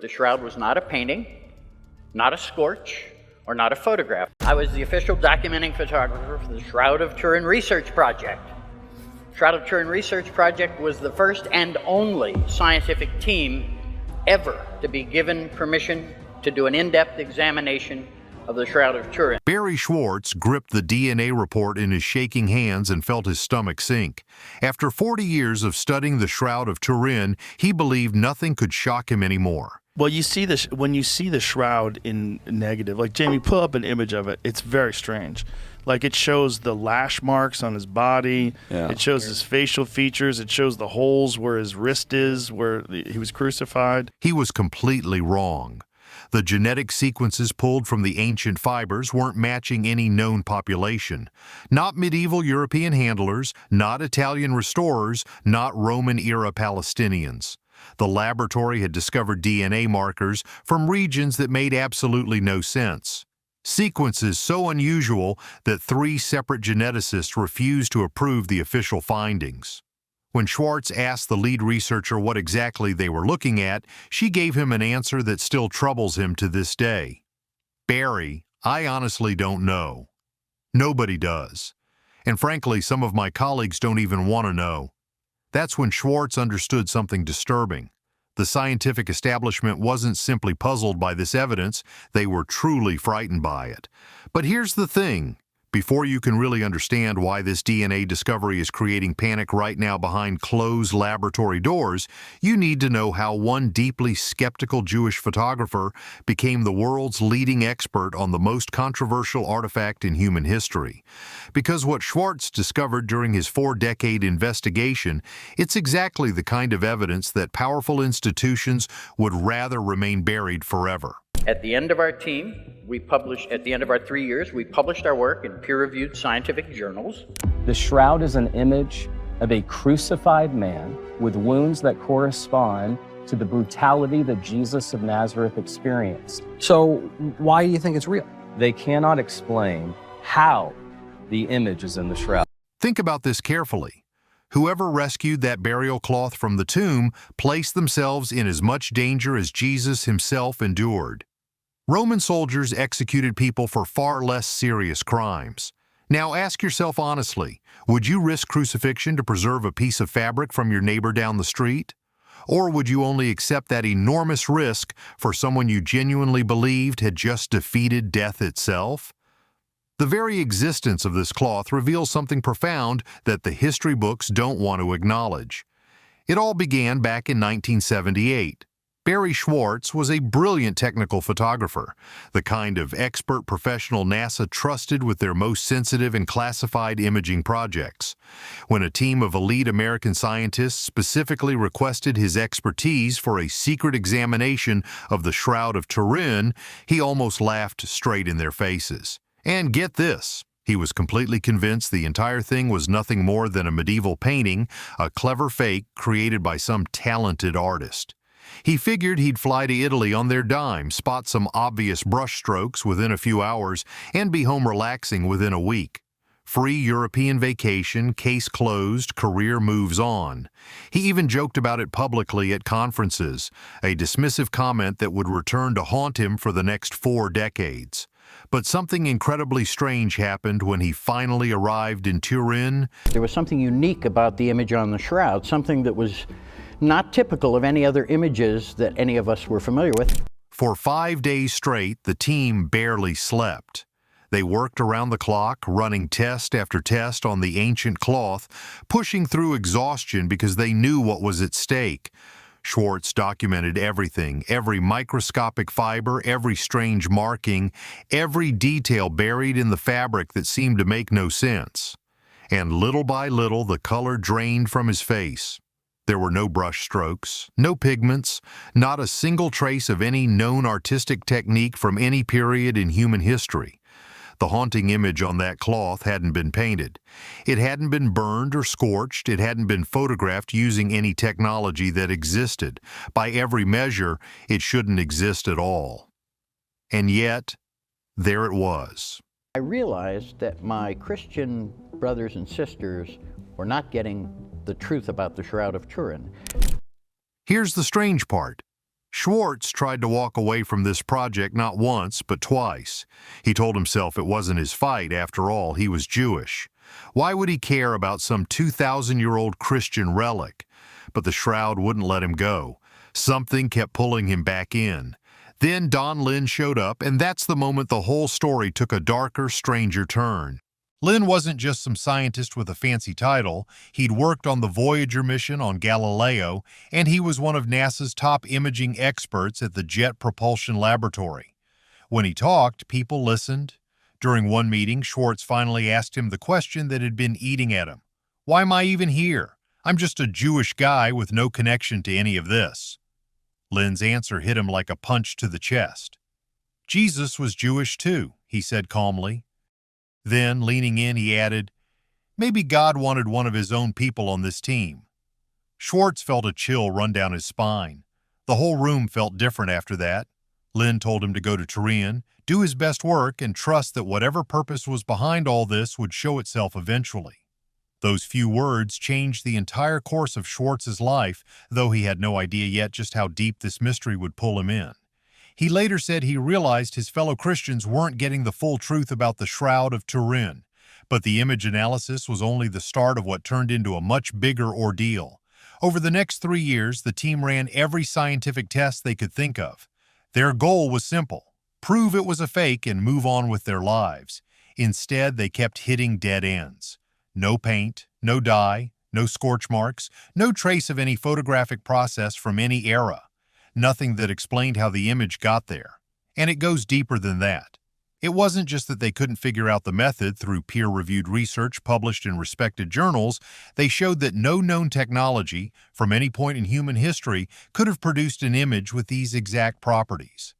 The shroud was not a painting, not a scorch, or not a photograph. I was the official documenting photographer for the Shroud of Turin research project. Shroud of Turin research project was the first and only scientific team ever to be given permission to do an in-depth examination of the Shroud of Turin. Barrie Schwortz gripped the DNA report in his shaking hands and felt his stomach sink. After 40 years of studying the Shroud of Turin, he believed nothing could shock him anymore. Well, you see this when you see the shroud in negative. Like, Jamie, pull up an image of it. It's very strange. Like, it shows the lash marks on his body. Yeah. It shows his facial features. It shows the holes where his wrist is, where he was crucified. He was completely wrong. The genetic sequences pulled from the ancient fibers weren't matching any known population. Not medieval European handlers, not Italian restorers, not Roman-era Palestinians. The laboratory had discovered DNA markers from regions that made absolutely no sense. Sequences so unusual that 3 separate geneticists refused to approve the official findings. When Schwartz asked the lead researcher what exactly they were looking at, she gave him an answer that still troubles him to this day. Barrie, I honestly don't know. Nobody does. And frankly, some of my colleagues don't even want to know. That's when Schwartz understood something disturbing. The scientific establishment wasn't simply puzzled by this evidence, they were truly frightened by it. But here's the thing. Before you can really understand why this DNA discovery is creating panic right now behind closed laboratory doors, you need to know how one deeply skeptical Jewish photographer became the world's leading expert on the most controversial artifact in human history. Because what Schwartz discovered during his 4-decade investigation, it's exactly the kind of evidence that powerful institutions would rather remain buried forever. At the end of our team, at the end of our 3 years, we published our work in peer-reviewed scientific journals. The shroud is an image of a crucified man with wounds that correspond to the brutality that Jesus of Nazareth experienced. So why do you think it's real? They cannot explain how the image is in the shroud. Think about this carefully. Whoever rescued that burial cloth from the tomb placed themselves in as much danger as Jesus himself endured. Roman soldiers executed people for far less serious crimes. Now ask yourself honestly, would you risk crucifixion to preserve a piece of fabric from your neighbor down the street? Or would you only accept that enormous risk for someone you genuinely believed had just defeated death itself? The very existence of this cloth reveals something profound that the history books don't want to acknowledge. It all began back in 1978. Barrie Schwortz was a brilliant technical photographer, the kind of expert professional NASA trusted with their most sensitive and classified imaging projects. When a team of elite American scientists specifically requested his expertise for a secret examination of the Shroud of Turin, he almost laughed straight in their faces. And get this, he was completely convinced the entire thing was nothing more than a medieval painting, a clever fake created by some talented artist. He figured he'd fly to Italy on their dime, spot some obvious brushstrokes within a few hours, and be home relaxing within a week. Free European vacation, case closed, career moves on. He even joked about it publicly at conferences, a dismissive comment that would return to haunt him for the next 4 decades. But something incredibly strange happened when he finally arrived in Turin. There was something unique about the image on the shroud, something that was not typical of any other images that any of us were familiar with. For 5 days straight, the team barely slept. They worked around the clock, running test after test on the ancient cloth, pushing through exhaustion because they knew what was at stake. Schwartz documented everything, every microscopic fiber, every strange marking, every detail buried in the fabric that seemed to make no sense. And little by little, the color drained from his face. There were no brush strokes, no pigments, not a single trace of any known artistic technique from any period in human history. The haunting image on that cloth hadn't been painted. It hadn't been burned or scorched. It hadn't been photographed using any technology that existed. By every measure, it shouldn't exist at all. And yet, there it was. I realized that my Christian brothers and sisters were not getting the truth about the Shroud of Turin. Here's the strange part. Schwortz tried to walk away from this project not once, but twice. He told himself it wasn't his fight. After all, he was Jewish. Why would he care about some 2,000-year-old Christian relic? But the shroud wouldn't let him go. Something kept pulling him back in. Then Don Lin showed up, and that's the moment the whole story took a darker, stranger turn. Lin wasn't just some scientist with a fancy title. He'd worked on the Voyager mission on Galileo, and he was one of NASA's top imaging experts at the Jet Propulsion Laboratory. When he talked, people listened. During one meeting, Schwortz finally asked him the question that had been eating at him. "Why am I even here? I'm just a Jewish guy with no connection to any of this." Lin's answer hit him like a punch to the chest. "Jesus was Jewish too," he said calmly. Then, leaning in, he added, "Maybe God wanted one of his own people on this team." Schwortz felt a chill run down his spine. The whole room felt different after that. Lin told him to go to Turin, do his best work, and trust that whatever purpose was behind all this would show itself eventually. Those few words changed the entire course of Schwartz's life, though he had no idea yet just how deep this mystery would pull him in. He later said he realized his fellow Christians weren't getting the full truth about the Shroud of Turin, but the image analysis was only the start of what turned into a much bigger ordeal. Over the next 3 years, the team ran every scientific test they could think of. Their goal was simple: prove it was a fake and move on with their lives. Instead, they kept hitting dead ends. No paint, no dye, no scorch marks, no trace of any photographic process from any era. Nothing that explained how the image got there. And it goes deeper than that. It wasn't just that they couldn't figure out the method through peer-reviewed research published in respected journals. They showed that no known technology, from any point in human history, could have produced an image with these exact properties.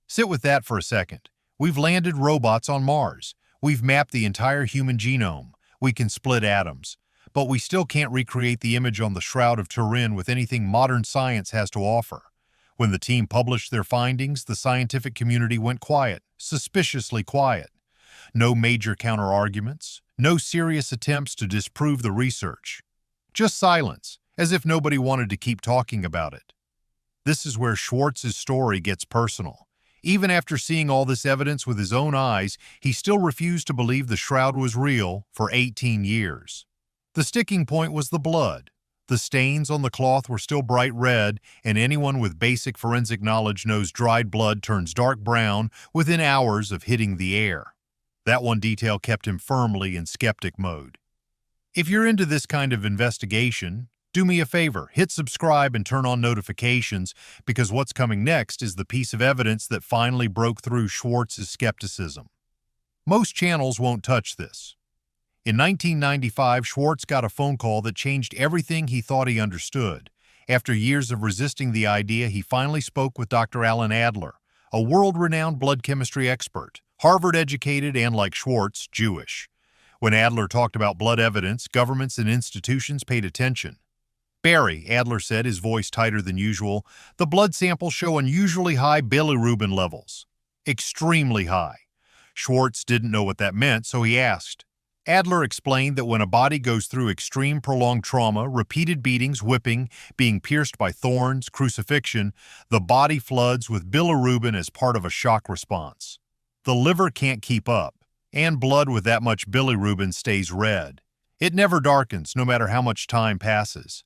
Sit with that for a second. We've landed robots on Mars. We've mapped the entire human genome. We can split atoms. But we still can't recreate the image on the Shroud of Turin with anything modern science has to offer. When the team published their findings, the scientific community went quiet, suspiciously quiet. No major counter-arguments, no serious attempts to disprove the research. Just silence, as if nobody wanted to keep talking about it. This is where Schwartz's story gets personal. Even after seeing all this evidence with his own eyes, he still refused to believe the shroud was real for 18 years. The sticking point was the blood. The stains on the cloth were still bright red, and anyone with basic forensic knowledge knows dried blood turns dark brown within hours of hitting the air. That one detail kept him firmly in skeptic mode. If you're into this kind of investigation, do me a favor, hit subscribe and turn on notifications, because what's coming next is the piece of evidence that finally broke through Schwartz's skepticism. Most channels won't touch this. In 1995, Schwortz got a phone call that changed everything he thought he understood. After years of resisting the idea, he finally spoke with Dr. Alan Adler, a world-renowned blood chemistry expert, Harvard-educated and, like Schwartz, Jewish. When Adler talked about blood evidence, governments and institutions paid attention. "Barrie," Adler said, his voice tighter than usual, "the blood samples show unusually high bilirubin levels. Extremely high." Schwartz didn't know what that meant, so he asked. Adler explained that when a body goes through extreme prolonged trauma, repeated beatings, whipping, being pierced by thorns, crucifixion, the body floods with bilirubin as part of a shock response. The liver can't keep up, and blood with that much bilirubin stays red. It never darkens, no matter how much time passes.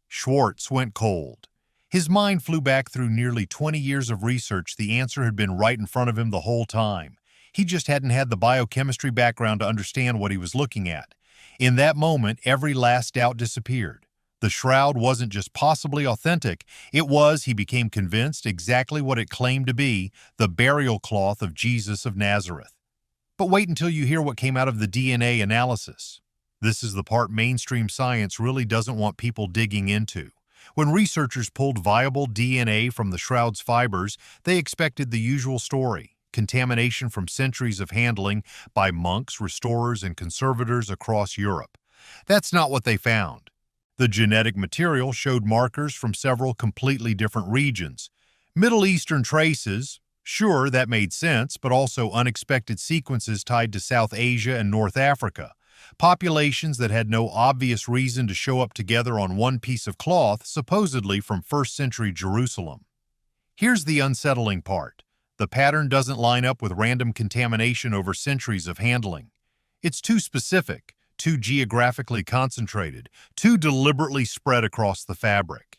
Schwartz went cold. His mind flew back through nearly 20 years of research. The answer had been right in front of him the whole time. He just hadn't had the biochemistry background to understand what he was looking at. In that moment, every last doubt disappeared. The shroud wasn't just possibly authentic, it was, he became convinced, exactly what it claimed to be, the burial cloth of Jesus of Nazareth. But wait until you hear what came out of the DNA analysis. This is the part mainstream science really doesn't want people digging into. When researchers pulled viable DNA from the shroud's fibers, they expected the usual story: contamination from centuries of handling by monks, restorers, and conservators across Europe. That's not what they found. The genetic material showed markers from several completely different regions. Middle Eastern traces, sure, that made sense, but also unexpected sequences tied to South Asia and North Africa. Populations that had no obvious reason to show up together on one piece of cloth, supposedly from 1st century Jerusalem. Here's the unsettling part. The pattern doesn't line up with random contamination over centuries of handling. It's too specific, too geographically concentrated, too deliberately spread across the fabric.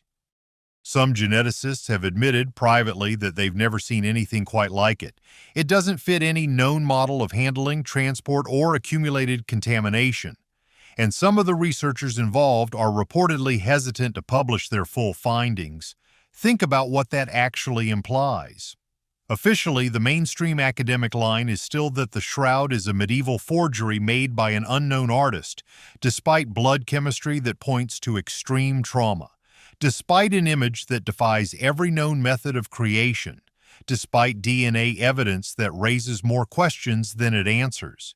Some geneticists have admitted privately that they've never seen anything quite like it. It doesn't fit any known model of handling, transport, or accumulated contamination. And some of the researchers involved are reportedly hesitant to publish their full findings. Think about what that actually implies. Officially, the mainstream academic line is still that the shroud is a medieval forgery made by an unknown artist, despite blood chemistry that points to extreme trauma, despite an image that defies every known method of creation, despite DNA evidence that raises more questions than it answers.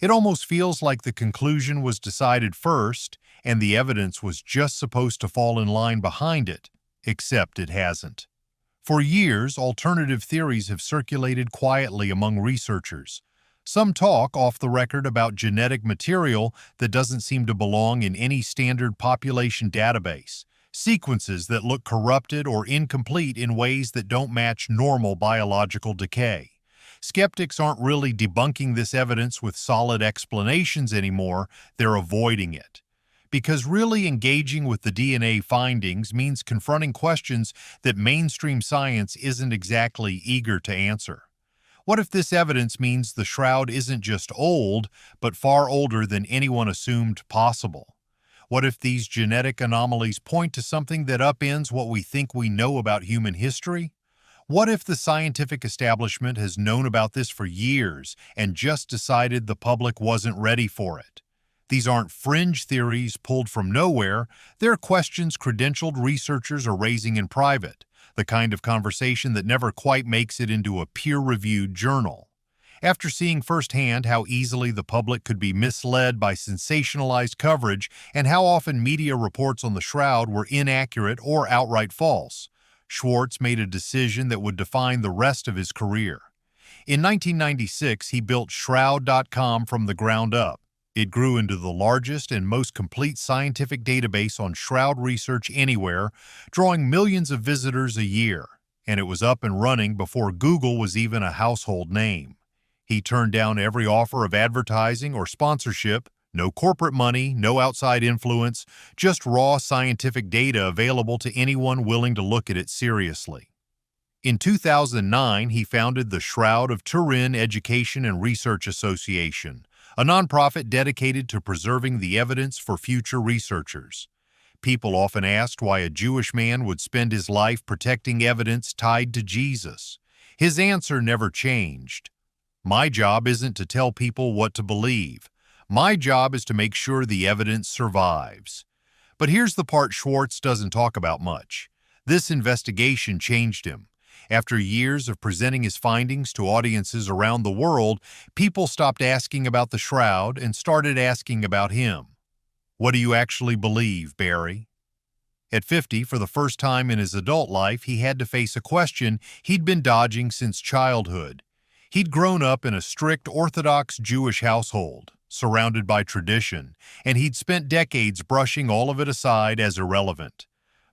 It almost feels like the conclusion was decided first, and the evidence was just supposed to fall in line behind it, except it hasn't. For years, alternative theories have circulated quietly among researchers. Some talk off the record about genetic material that doesn't seem to belong in any standard population database, sequences that look corrupted or incomplete in ways that don't match normal biological decay. Skeptics aren't really debunking this evidence with solid explanations anymore, they're avoiding it. Because really engaging with the DNA findings means confronting questions that mainstream science isn't exactly eager to answer. What if this evidence means the shroud isn't just old, but far older than anyone assumed possible? What if these genetic anomalies point to something that upends what we think we know about human history? What if the scientific establishment has known about this for years and just decided the public wasn't ready for it? These aren't fringe theories pulled from nowhere, they're questions credentialed researchers are raising in private, the kind of conversation that never quite makes it into a peer-reviewed journal. After seeing firsthand how easily the public could be misled by sensationalized coverage and how often media reports on the shroud were inaccurate or outright false, Schwortz made a decision that would define the rest of his career. In 1996, he built Shroud.com from the ground up. It grew into the largest and most complete scientific database on shroud research anywhere, drawing millions of visitors a year, and it was up and running before Google was even a household name. He turned down every offer of advertising or sponsorship, no corporate money, no outside influence, just raw scientific data available to anyone willing to look at it seriously. In 2009, he founded the Shroud of Turin Education and Research Association, a nonprofit dedicated to preserving the evidence for future researchers. People often asked why a Jewish man would spend his life protecting evidence tied to Jesus. His answer never changed. My job isn't to tell people what to believe. My job is to make sure the evidence survives. But here's the part Schwortz doesn't talk about much. This investigation changed him. After years of presenting his findings to audiences around the world, people stopped asking about the shroud and started asking about him. What do you actually believe, Barrie? At 50, for the first time in his adult life, he had to face a question he'd been dodging since childhood. He'd grown up in a strict Orthodox Jewish household, surrounded by tradition, and he'd spent decades brushing all of it aside as irrelevant.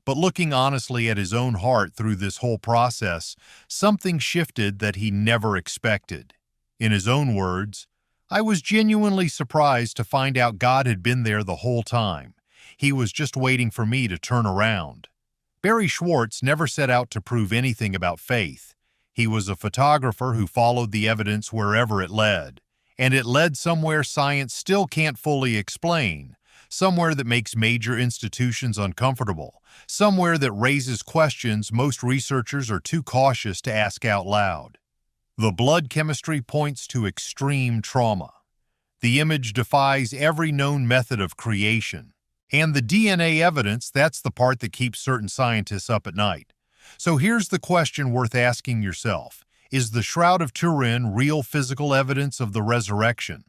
But looking honestly at his own heart through this whole process, something shifted that he never expected. In his own words, "I was genuinely surprised to find out God had been there the whole time. He was just waiting for me to turn around." Barrie Schwortz never set out to prove anything about faith. He was a photographer who followed the evidence wherever it led. And it led somewhere science still can't fully explain, somewhere that makes major institutions uncomfortable, somewhere that raises questions most researchers are too cautious to ask out loud. The blood chemistry points to extreme trauma. The image defies every known method of creation. And the DNA evidence, that's the part that keeps certain scientists up at night. So here's the question worth asking yourself. Is the Shroud of Turin real physical evidence of the resurrection?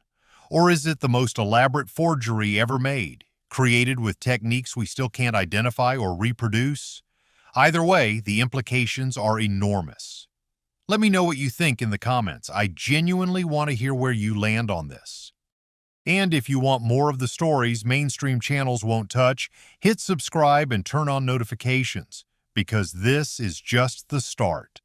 Or is it the most elaborate forgery ever made, created with techniques we still can't identify or reproduce? Either way, the implications are enormous. Let me know what you think in the comments. I genuinely want to hear where you land on this. And if you want more of the stories mainstream channels won't touch, hit subscribe and turn on notifications. because this is just the start.